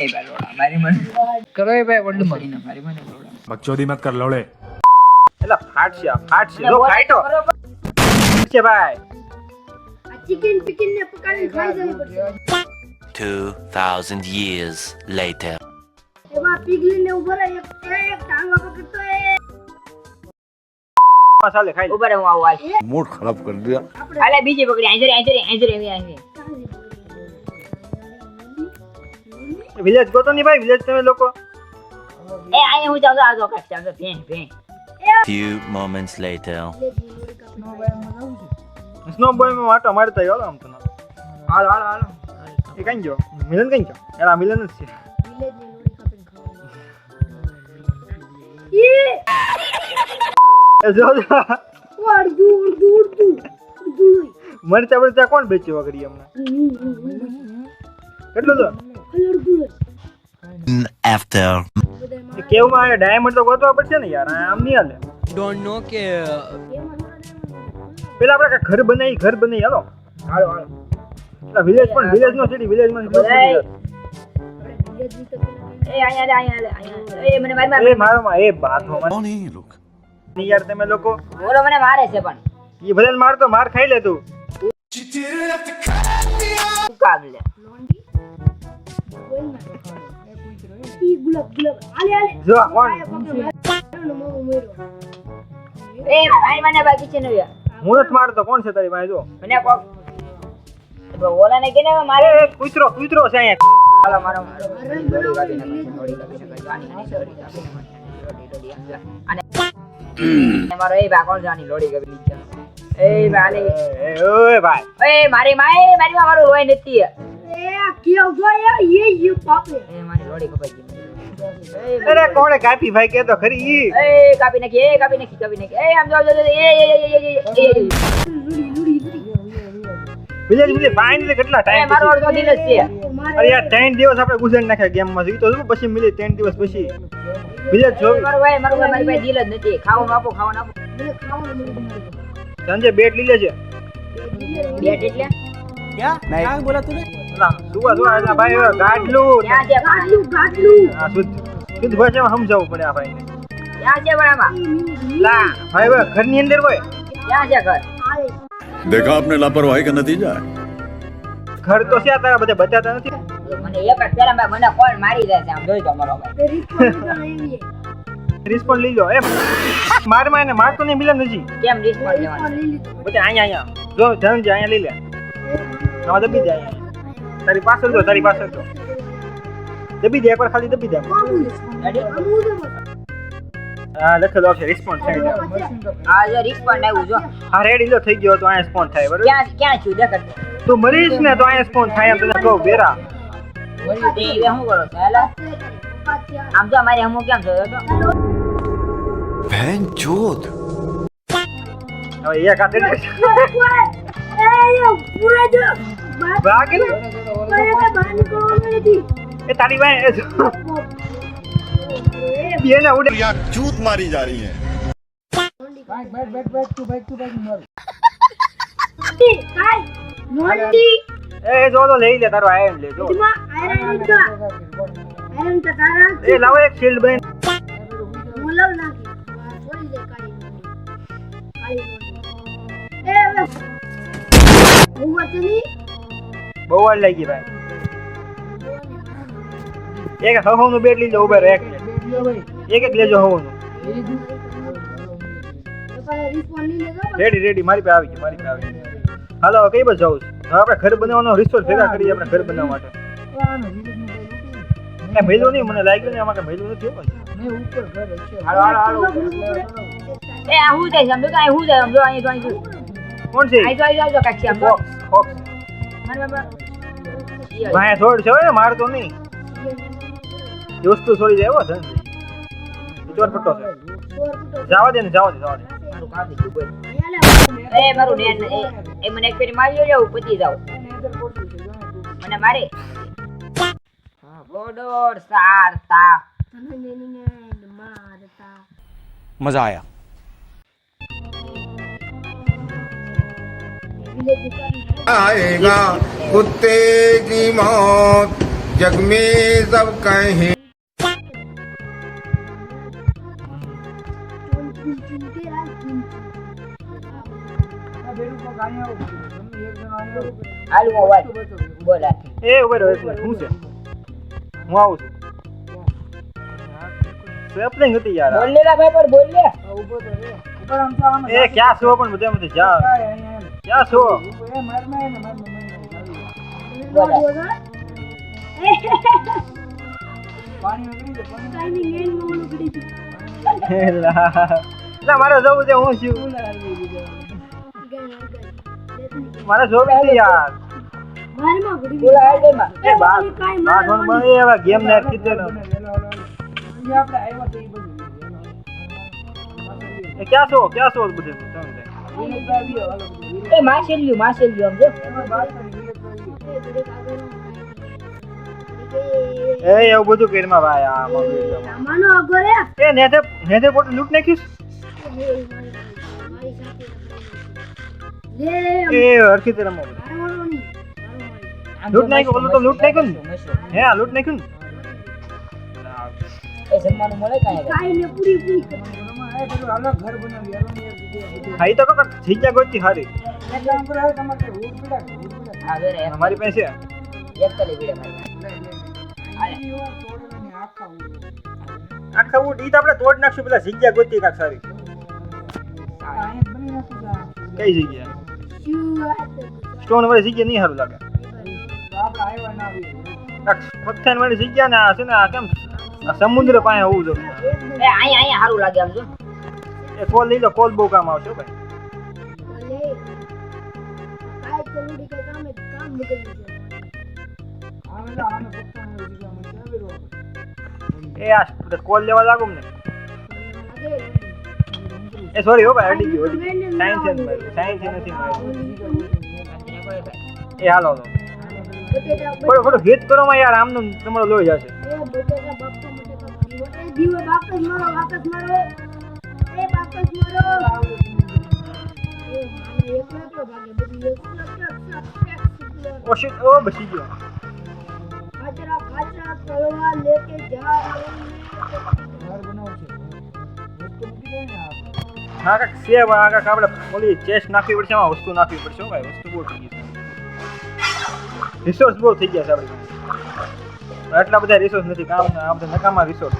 એ બરોડા મારી મને કરો એ ભાઈ વલ્ડ માં મારી મને બરોડા बकचोदी मत कर लौड़े એલા ફાટશે જો ફાઈટો છે ભાઈ આ ચિકન પિકન ને પકાવીને ખાઈ જવી પડશે 2000 years later. એવા પીગલી ને ઉભો રહે એક ટાંગા પકડતો એ ચાલે ખાઈ ઉપર હું આવું હાલ मूड खराब कर दिया। હાલે બીજી પકડી આંજરે વિલેજ ગોતો ની ભાઈ વિલેજ તમે લોકો એ આયા હું જાઉં આજો કાટ જાઉં ભે Few moments later. Snow boy માં વાટો મારતા આવ્યો આમ તો હાલો એ કઈ ગયો મિલન કઈ ગયો એલા મિલન જ છે વિલેજ ની લોડી કાપીને ખાવા એ જો અડધું મરચા બરચા કોણ બેચ્યો વગડી હમણાં કેટલું તો After. કેવમાં આયા ડાયમંડ તો ગોતવા પડશે ને યાર આમ નહીં હાલે ડોન્ટ નો કે પેલા આપણે ઘર બનાવી હાલો વિલેજ પણ વિલેજ નો સિટી વિલેજ માં એ આયા એ મને મારી એ મારો માં એ બાથો માં कौन है ये लोग? નહીં યાર તમે લોકો બોલો મને મારે છે પણ ઈ ભલે મારતો માર ખાઈ લે તું કામ લે ઈ ગુલાબ આલે જો કોણ એ ભાઈ મને બાકી છે ને હું નથી મારતો કોણ છે તારી પાસે જો મને કોક બોલા ને કેને મારે એ કૂતરો છે અહીંયા હાલો મારો લોડી કાપી નાખો અને મારો એ બા કોણ જાની લોડી કાપી નીચે એ વાલે એ ઓય ભાઈ એ મારી માં મારું રોય નથી એ કેવ ગયો એ પાપે એ મારી લોડી કપાઈ ગઈ અરે કોણે કાપી ભાઈ કે તો ખરી ઈ એ કાપી નાખી એ આમ જાવ વિલેજ ફાઈન કેટલા એ ટાઈમ મારો અડધો દિલ જ છે અરે યાર 3 દિવસ આપણે ગુજારી નાખ્યા ગેમ માં ઈ તો શું પછી મિલે 3 દિવસ પછી વિલેજ જો મારો ભાઈ મારી પાસે દિલ જ નથી ખાવાનું આપો મને ખાવાનું મળ્યું સંજય બેટ લીલે છે બેટ એટલે ક્યાં બોલા તું ના સુવા ભાઈ હવે ગાડલું ક્યાં છે ગાટલું આ શુદ્ધ ભાષામાં સમજાવવું પડે આ ભાઈને ક્યાં છે પણ આમાં લા ભાઈ હવે ઘરની અંદર હોય ક્યાં છે ઘર देखा आपने लापरवाही का नतीजा है। ઘર તો છે તારા બધા બતાતા નથી મને એક જ પેલા મને કોણ મારી દે છે આમ જોઈ તો મારો ભાઈ રિસ્પોન્સ લઈ લો એ મારમાં એને મારતો નહીં મિલે નથી કેમ રિસ્પોન્સ લેવાનો બધા અહીંયા જો ધનજી અહીંયા લઈ લે નવા દબી દે અહીંયા તારી પાછળ તો દબી દે એકવાર ખાલી દબી દે હા લખેલો છે રિસ્પોન્સ થઈ જાય આ જો રિસ્પોન્સ આવ્યું જો હા રેડી લો થઈ ગયો તો અહીંયા સ્પોન થાય બરોબર ક્યાં છું દેખ તું મરીશ ને તો અહીંયા સ્પોન થાય એમ તને કહું બેરા તે હવે શું કરો છો હેલો આમ જો મારી હમું કેમ જોયો તો बहनचोद। હવે એક હાથે ભાગ ને એ તારી ભાઈ બે ને ઉડે यहाँ चूत मारी जा रही है। એ જો તો લઈ લે તારો આયન લે જો એ લાવો એક શીલ્ડ બન બહુ વાર લાગી ભાઈ એક હવ નું બેટ લઈ લો ઉભા એક લેજો હવ નું રેડી મારી પાસે આવી ગઈ હાલો કઈ બાજુ જાઉં હવે આપણે ઘર બનાવવાનો રિસોર્સ ભેગા કરીએ આપણે ઘર બનાવવા માટે એ મેલું નહીં મને લાગ્યું ને આમાં કે મેલું નથી હાલો એ આ હું જાય સમજો તો આ હું જાય સમજો અહીં તો કોણ છે અહીં તો કાક્ષી આમ ફોક્સ મને બાબા ભાઈ થોડ છે ને મારતો નહીં દોસ્તો છોડી જાય ધન ચોર ફટો છે જવા દે મારું કામ દીધું બોલ એ મારું નેન એ મને એક ફેરી મારી લ્યો પતી જાવ મને મારે ગોડોર સારતા मजा आया। आएगा कुत्ते की मौत जग में सब कहे હાલ મોબાઈલ બોલ આ. એ ઉભો રહ્યો એક મિનિટ. શું છે? હું આવું છું. સેપલિંગ હતી યાર. બોલ લે લા ભાઈ પણ બોલ લે. એ ક્યાં છો પણ બધે બધે જા. ક્યાં છો? બોલ આ. ના મારે જવું છે. હું છું મારે જોવી છે યાર. બોલ હાલ દે માં. એ બાર ફોન બની હવે ગેમ ને કીધે ને. એ ક્યાં છો બધે? એ માસેલ્યું આમ જો. એ એવું બધું કેરમાં ભાઈ આ માનો અગરે એ નેથે પોટ લૂટ નાખ્યું લે એ હરખી તે રમો લૂટ નાખ્યું બોલો તો લૂટ નાખ્યું ને હે આ લૂટ નાખ્યું ને એ જમવાનું મળે કાંઈ કાઈ ને પૂરી ખાઈ તો કક જીજા ગોતી હારી હા રે અમારી પાસે એક તલી વિડે મારી. આખા ઊટ ઈ તો આપણે તોડ નાખશું પેલા જીજા ગોતી કાક સારી કઈ જગ્યા સ્ટોન વાળી જગ્યા નહીં સારું લાગે પથ્થર વાળી જગ્યા ને આ છે ને આ કેમ આ સમુદ્ર પાસે હોવું જોઈએ એ અહીંયા સારું લાગે આમ જો. એ કોલ લઈ લો કોલ બહુ કામ આવશે ભાઈ કાઈ કરુડી કે કામ નીકળી એ આ કોલ લેવા લાગુ ને એ સોરી હો ભાઈ અડી ગયો સાયન્સ નથી માર્યું એ હાલો તો થોડું હિત કરો માં યાર આમનું તમારો લોહી જશે ઓ શિટ ઓ બસી ગયો હા કાક સેવ આ કાક આપણે ઓલી ચેસ્ટ નાખવી પડશે એમાં વસ્તુ નાખવી પડશે હો ભાઈ વસ્તુ બહુ થઈ ગઈ છે રિસોર્સ બહુ થઈ ગયા છે આપણી પાસે આટલા બધા રિસોર્સ નથી કામ આ બધા નકામા રિસોર્સ